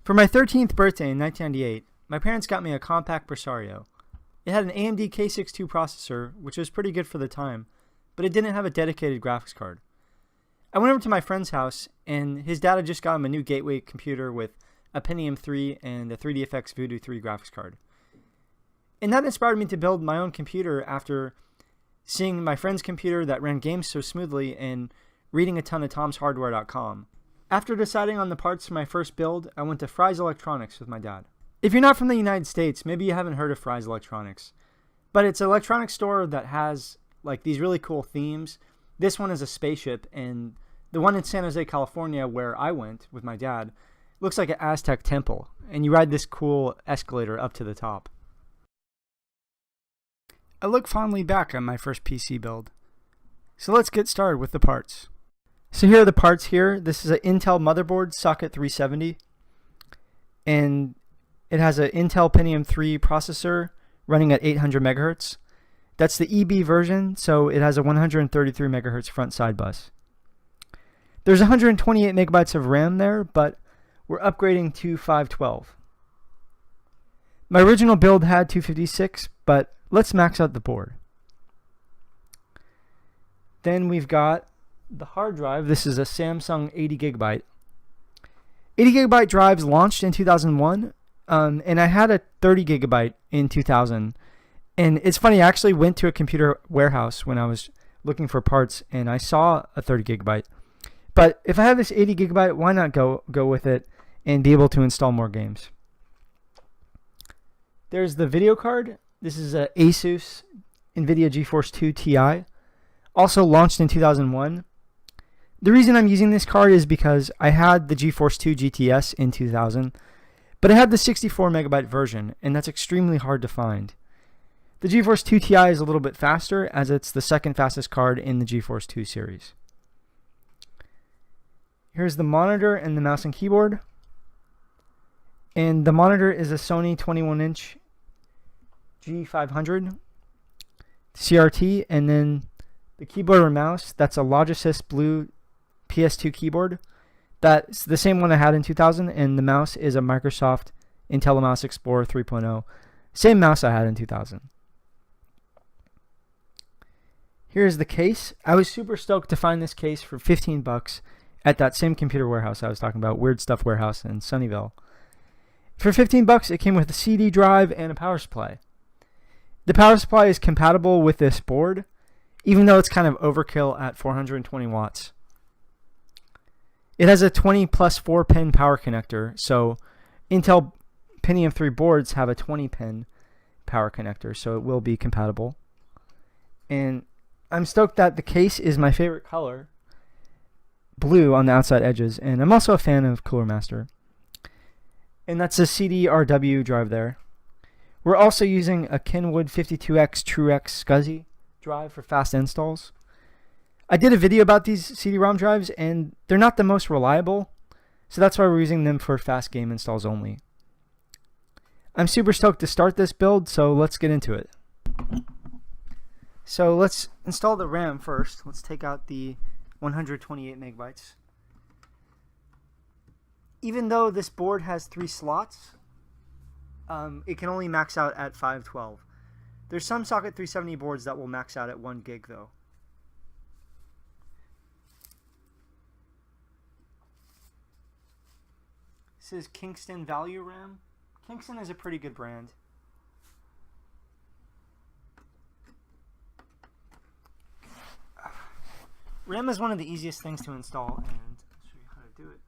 For my 13th birthday in 1998, my parents got me a compact Presario. It had an AMD K62 processor, which was pretty good for the time, but it didn't have a dedicated graphics card. I went over to my friend's house, and his dad had just got him a new gateway computer with a Pentium III and a 3DFX Voodoo 3 graphics card. And that inspired me to build my own computer after seeing my friend's computer that ran games so smoothly and reading a ton of tomshardware.com. After deciding on the parts for my first build, I went to Fry's Electronics with my dad. If you're not from the United States, maybe you haven't heard of Fry's Electronics, but it's an electronics store that has like these really cool themes. This one is a spaceship, and the one in San Jose, California, where I went with my dad, looks like an Aztec temple, and you ride this cool escalator up to the top. I look fondly back on my first PC build. So let's get started with the parts. So here are the parts here. This is an Intel motherboard, socket 370, and it has an Intel Pentium III processor running at 800 MHz. That's the EB version, so it has a 133 MHz front side bus. There's 128 megabytes of RAM there, but we're upgrading to 512. My original build had 256, but let's max out the board. Then we've got the hard drive. This is a Samsung 80 gigabyte. 80 gigabyte drives launched in 2001, and I had a 30 gigabyte in 2000. And it's funny, I actually went to a computer warehouse when I was looking for parts, and I saw a 30 gigabyte. But if I have this 80 gigabyte, why not go with it and be able to install more games? There's the video card. This is a Asus NVIDIA GeForce 2 Ti, also launched in 2001. The reason I'm using this card is because I had the GeForce 2 GTS in 2000, but I had the 64 megabyte version, and that's extremely hard to find. The GeForce 2 Ti is a little bit faster, as it's the second fastest card in the GeForce 2 series. Here's the monitor and the mouse and keyboard. And the monitor is a Sony 21-inch G500 CRT, and then the keyboard or mouse, that's a Logisys Blue PS2 keyboard. That's the same one I had in 2000, and the mouse is a Microsoft Intellimouse Explorer 3.0. Same mouse I had in 2000. Here's the case. I was super stoked to find this case for 15 bucks at that same computer warehouse I was talking about, Weird Stuff Warehouse in Sunnyvale. For 15 bucks, it came with a CD drive and a power supply. The power supply is compatible with this board, even though it's kind of overkill at 420 watts. It has a 20 plus 4 pin power connector, so Intel Pentium 3 boards have a 20 pin power connector, so it will be compatible. And I'm stoked that the case is my favorite color, blue on the outside edges, and I'm also a fan of Coolermaster. And that's a CD-RW drive there. We're also using a Kenwood 52X TrueX SCSI drive for fast installs. I did a video about these CD-ROM drives, and they're not the most reliable, so that's why we're using them for fast game installs only. I'm super stoked to start this build, so let's get into it. So let's install the RAM first. Let's take out the 128 megabytes. Even though this board has 3 slots, it can only max out at 512. There's some socket 370 boards that will max out at 1 gig though. This is Kingston Value RAM. Kingston is a pretty good brand. RAM is one of the easiest things to install, and I'll show you how to do it.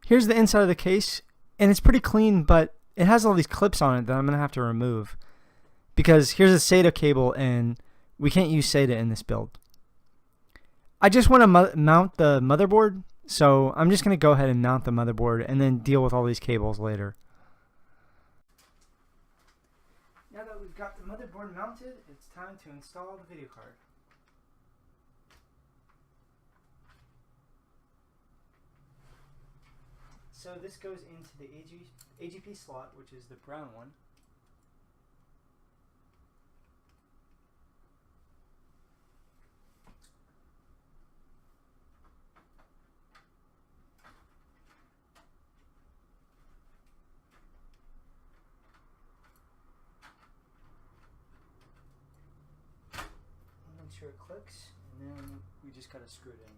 Here's the inside of the case, and it's pretty clean, but it has all these clips on it that I'm going to have to remove. Because here's a SATA cable, and we can't use SATA in this build. I just want to mount the motherboard, so I'm just going to go ahead and mount the motherboard and then deal with all these cables later. Now that we've got the motherboard mounted, it's time to install the video card. So this goes into the AGP slot, which is the brown one. Make sure it clicks, and then we just gotta screw it in.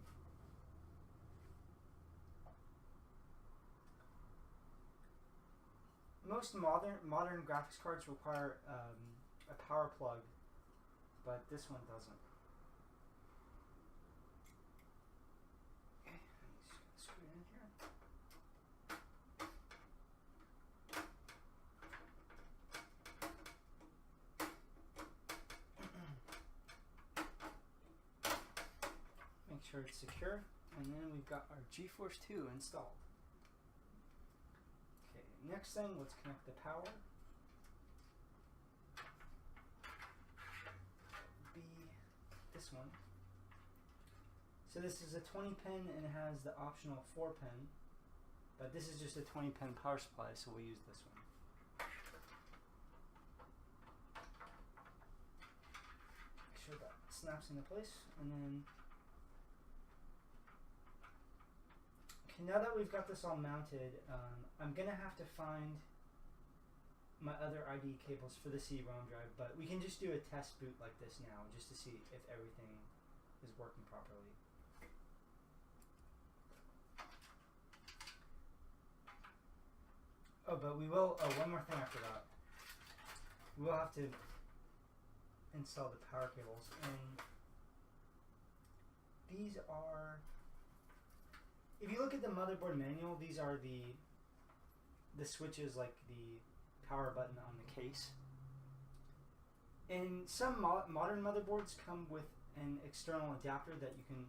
Most modern graphics cards require a power plug, but this one doesn't. Okay, just screw it in here. Make sure it's secure, and then we've got our GeForce 2 installed. Next thing, let's connect the power. Be this one. So this is a 20 pin and it has the optional 4 pin, but this is just a 20 pin power supply, so we'll use this one. Make sure that snaps into place, and then now that we've got this all mounted, I'm going to have to find my other ID cables for the CD-ROM drive, but we can just do a test boot like this now just to see if everything is working properly. Oh, but we will, one more thing I forgot. We will have to install the power cables, and these are... If you look at the motherboard manual, these are the switches, like the power button on the case. And some modern motherboards come with an external adapter that you can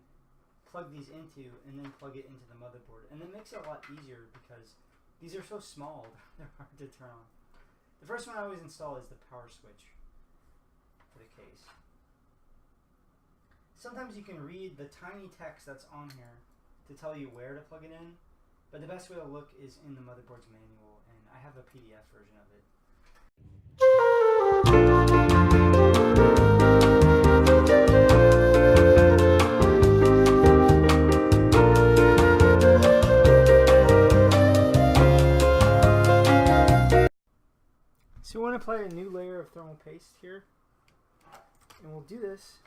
plug these into and then plug it into the motherboard. And that makes it a lot easier because these are so small, they're hard to turn on. The first one I always install is the power switch for the case. Sometimes you can read the tiny text that's on here to tell you where to plug it in, but the best way to look is in the motherboard's manual, and I have a PDF version of it. So we want to apply a new layer of thermal paste here, and we'll do this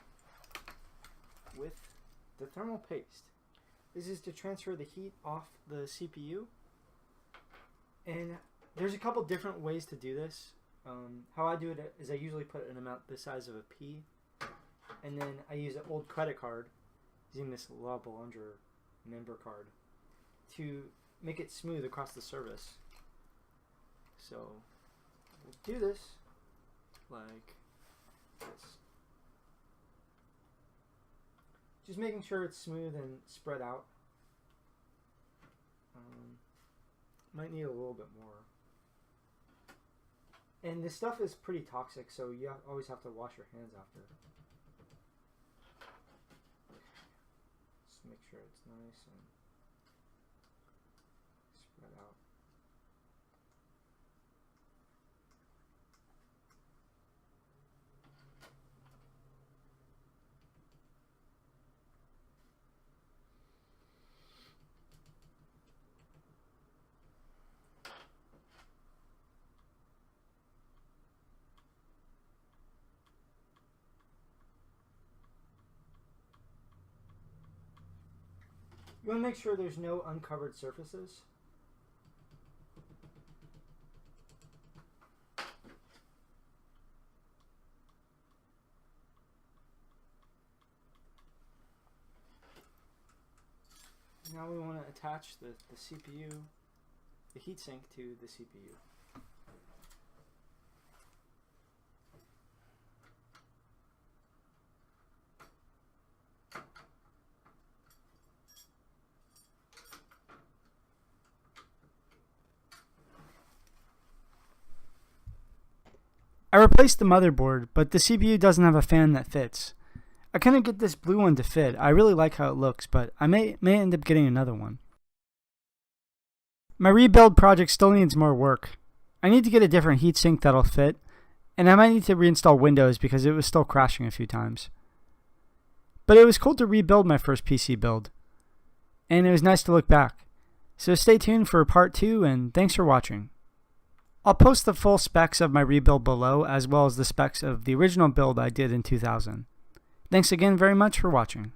with the thermal paste. This is to transfer the heat off the CPU, and there's a couple different ways to do this. How I do it is I usually put an amount the size of a pea, and then I use an old credit card using this La Boulanger member card to make it smooth across the surface. So we'll do this like this. Just making sure it's smooth and spread out. Might need a little bit more. And this stuff is pretty toxic, so you always have to wash your hands after. Just make sure it's nice and spread out. You want to make sure there's no uncovered surfaces. Now we want to attach the CPU, the heatsink to the CPU. I replaced the motherboard, but the CPU doesn't have a fan that fits. I couldn't get this blue one to fit. I really like how it looks, but I may end up getting another one. My rebuild project still needs more work. I need to get a different heatsink that'll fit, and I might need to reinstall Windows because it was still crashing a few times. But it was cool to rebuild my first PC build, and it was nice to look back. So stay tuned for part 2, and thanks for watching. I'll post the full specs of my rebuild below, as well as the specs of the original build I did in 2000. Thanks again very much for watching.